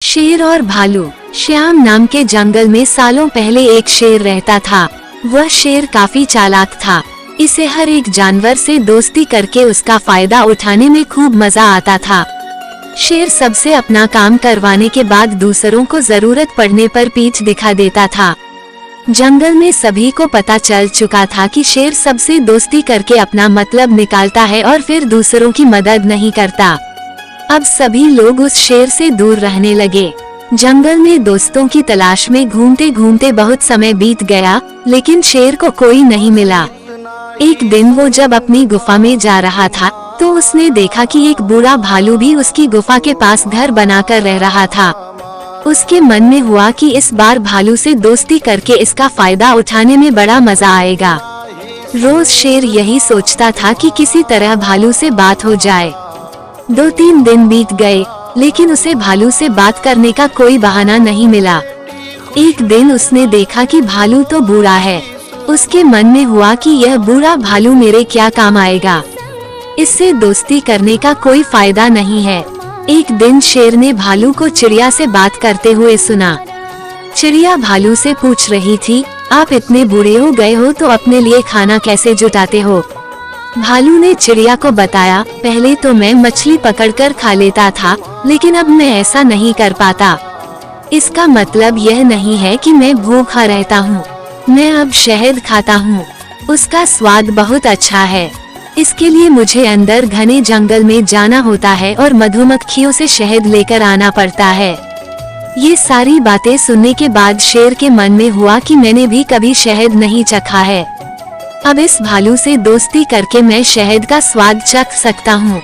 शेर और भालू। श्याम नाम के जंगल में सालों पहले एक शेर रहता था। वह शेर काफी चालाक था। इसे हर एक जानवर से दोस्ती करके उसका फायदा उठाने में खूब मजा आता था। शेर सबसे अपना काम करवाने के बाद दूसरों को जरूरत पड़ने पर पीठ दिखा देता था। जंगल में सभी को पता चल चुका था कि शेर सबसे दोस्ती करके अपना मतलब निकालता है और फिर दूसरों की मदद नहीं करता। अब सभी लोग उस शेर से दूर रहने लगे। जंगल में दोस्तों की तलाश में घूमते घूमते बहुत समय बीत गया, लेकिन शेर को कोई नहीं मिला। एक दिन वो जब अपनी गुफा में जा रहा था तो उसने देखा कि एक बूढ़ा भालू भी उसकी गुफा के पास घर बनाकर रह रहा था। उसके मन में हुआ कि इस बार भालू से दोस्ती करके इसका फायदा उठाने में बड़ा मजा आएगा। रोज शेर यही सोचता था कि किसी तरह भालू से बात हो जाए। 2-3 दिन बीत गए, लेकिन उसे भालू से बात करने का कोई बहाना नहीं मिला। एक दिन उसने देखा कि भालू तो बूढ़ा है। उसके मन में हुआ कि यह बूढ़ा भालू मेरे क्या काम आएगा, इससे दोस्ती करने का कोई फायदा नहीं है। एक दिन शेर ने भालू को चिड़िया से बात करते हुए सुना। चिड़िया भालू से पूछ रही थी, आप इतने बूढ़े हो गए हो तो अपने लिए खाना कैसे जुटाते हो? भालू ने चिड़िया को बताया, पहले तो मैं मछली पकड़कर खा लेता था, लेकिन अब मैं ऐसा नहीं कर पाता। इसका मतलब यह नहीं है कि मैं भूखा रहता हूँ। मैं अब शहद खाता हूँ। उसका स्वाद बहुत अच्छा है। इसके लिए मुझे अंदर घने जंगल में जाना होता है और मधुमक्खियों से शहद लेकर आना पड़ता है। ये सारी बातें सुनने के बाद शेर के मन में हुआ कि मैंने भी कभी शहद नहीं चखा है। अब इस भालू से दोस्ती करके मैं शहद का स्वाद चख सकता हूँ।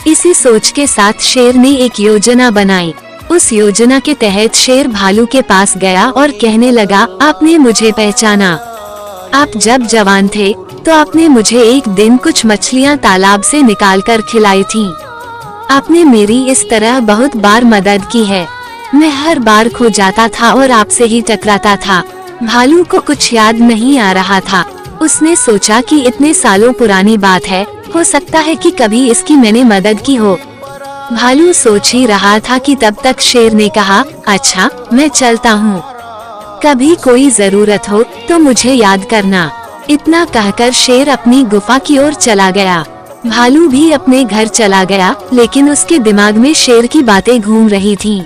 इसी सोच के साथ शेर ने एक योजना बनाई। उस योजना के तहत शेर भालू के पास गया और कहने लगा, आपने मुझे पहचाना। आप जब जवान थे तो आपने मुझे एक दिन कुछ मछलियाँ तालाब से निकालकर खिलाई थीं। आपने मेरी इस तरह बहुत बार मदद की है। मैं हर बार खो जाता था और आपसे ही टकराता था। भालू को कुछ याद नहीं आ रहा था। उसने सोचा कि इतने सालों पुरानी बात है, हो सकता है कि कभी इसकी मैंने मदद की हो। भालू सोच ही रहा था कि तब तक शेर ने कहा, अच्छा मैं चलता हूँ, कभी कोई जरूरत हो तो मुझे याद करना। इतना कहकर शेर अपनी गुफा की ओर चला गया। भालू भी अपने घर चला गया, लेकिन उसके दिमाग में शेर की बातें घूम रही थीं।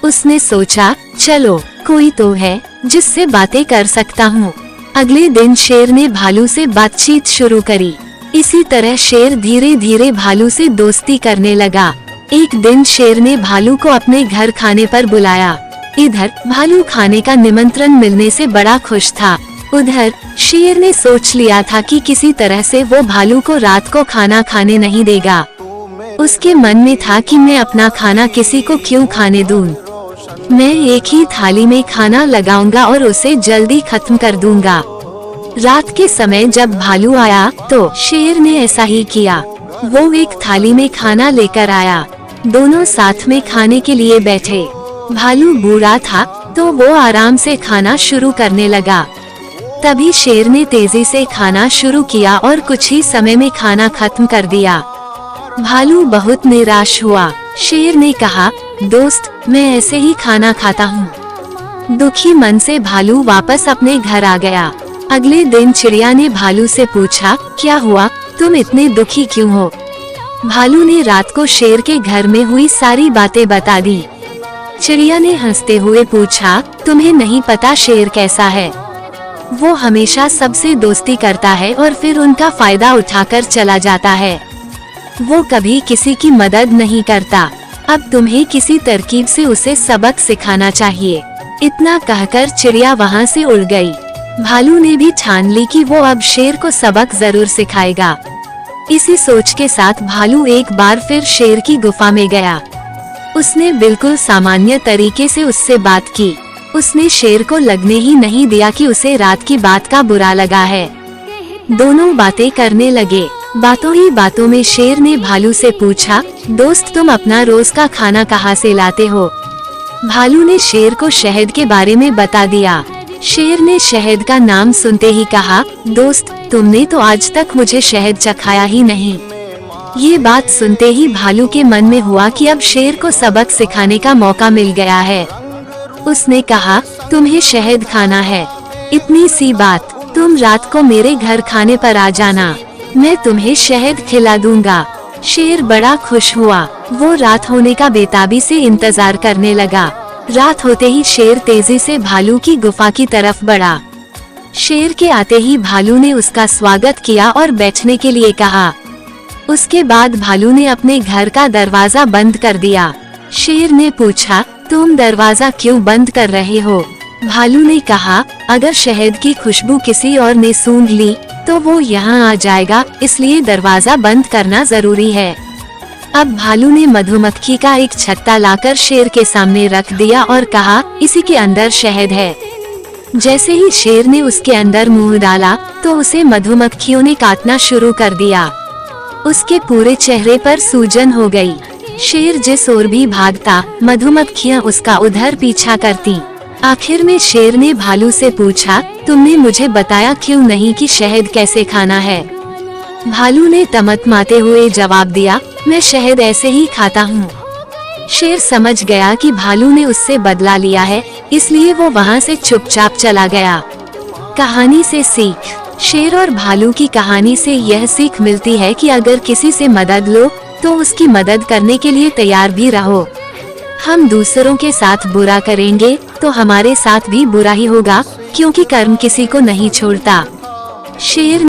उसने सोचा, चलो कोई तो है जिससे बातें कर सकता हूँ। अगले दिन शेर ने भालू से बातचीत शुरू करी। इसी तरह शेर धीरे धीरे भालू से दोस्ती करने लगा। एक दिन शेर ने भालू को अपने घर खाने पर बुलाया। इधर भालू खाने का निमंत्रण मिलने से बड़ा खुश था। उधर शेर ने सोच लिया था कि किसी तरह से वो भालू को रात को खाना खाने नहीं देगा। उसके मन में था कि मैं अपना खाना किसी को क्यों खाने दूं। मैं एक ही थाली में खाना लगाऊंगा और उसे जल्दी खत्म कर दूंगा। रात के समय जब भालू आया तो शेर ने ऐसा ही किया। वो एक थाली में खाना लेकर आया। दोनों साथ में खाने के लिए बैठे। भालू बूढ़ा था तो वो आराम से खाना शुरू करने लगा। तभी शेर ने तेजी से खाना शुरू किया और कुछ ही समय में खाना खत्म कर दिया। भालू बहुत निराश हुआ। शेर ने कहा, दोस्त मैं ऐसे ही खाना खाता हूँ। दुखी मन से भालू वापस अपने घर आ गया। अगले दिन चिड़िया ने भालू से पूछा, क्या हुआ, तुम इतने दुखी क्यों हो? भालू ने रात को शेर के घर में हुई सारी बातें बता दी। चिड़िया ने हंसते हुए पूछा, तुम्हें नहीं पता शेर कैसा है? वो हमेशा सबसे दोस्ती करता है और फिर उनका फायदा उठाकर चला जाता है। वो कभी किसी की मदद नहीं करता। अब तुम्हें किसी तरकीब से उसे सबक सिखाना चाहिए। इतना कहकर चिड़िया वहाँ से उड़ गई। भालू ने भी ठान ली कि वो अब शेर को सबक जरूर सिखाएगा। इसी सोच के साथ भालू एक बार फिर शेर की गुफा में गया। उसने बिल्कुल सामान्य तरीके से उससे बात की। उसने शेर को लगने ही नहीं दिया कि उसे रात की बात का बुरा लगा है। दोनों बातें करने लगे। बातों ही बातों में शेर ने भालू से पूछा, दोस्त तुम अपना रोज का खाना कहाँ से लाते हो? भालू ने शेर को शहद के बारे में बता दिया। शेर ने शहद का नाम सुनते ही कहा, दोस्त तुमने तो आज तक मुझे शहद चखाया ही नहीं। ये बात सुनते ही भालू के मन में हुआ कि अब शेर को सबक सिखाने का मौका मिल गया है। उसने कहा, तुम्हें शहद खाना है, इतनी सी बात, तुम रात को मेरे घर खाने पर आ जाना, मैं तुम्हें शहद खिला दूंगा। शेर बड़ा खुश हुआ। वो रात होने का बेताबी से इंतजार करने लगा। रात होते ही शेर तेजी से भालू की गुफा की तरफ बढ़ा। शेर के आते ही भालू ने उसका स्वागत किया और बैठने के लिए कहा। उसके बाद भालू ने अपने घर का दरवाजा बंद कर दिया। शेर ने पूछा, तुम दरवाजा क्यों बंद कर रहे हो? भालू ने कहा, अगर शहद की खुशबू किसी और ने सूंघ ली तो वो यहाँ आ जाएगा, इसलिए दरवाजा बंद करना जरूरी है। अब भालू ने मधुमक्खी का एक छत्ता लाकर शेर के सामने रख दिया और कहा, इसी के अंदर शहद है। जैसे ही शेर ने उसके अंदर मुंह डाला तो उसे मधुमक्खियों ने काटना शुरू कर दिया। उसके पूरे चेहरे पर सूजन हो गई। शेर जिस ओर भी भागता, मधुमक्खियां उसका उधर पीछा करती। आखिर में शेर ने भालू से पूछा, तुमने मुझे बताया क्यों नहीं कि शहद कैसे खाना है? भालू ने तमतमाते हुए जवाब दिया, मैं शहद ऐसे ही खाता हूँ। शेर समझ गया कि भालू ने उससे बदला लिया है, इसलिए वो वहाँ से चुपचाप चला गया। कहानी से सीख। शेर और भालू की कहानी से यह सीख मिलती है कि अगर किसी से मदद लो तो उसकी मदद करने के लिए तैयार भी रहो। हम दूसरों के साथ बुरा करेंगे तो हमारे साथ भी बुरा ही होगा, क्योंकि कर्म किसी को नहीं छोड़ता। शेर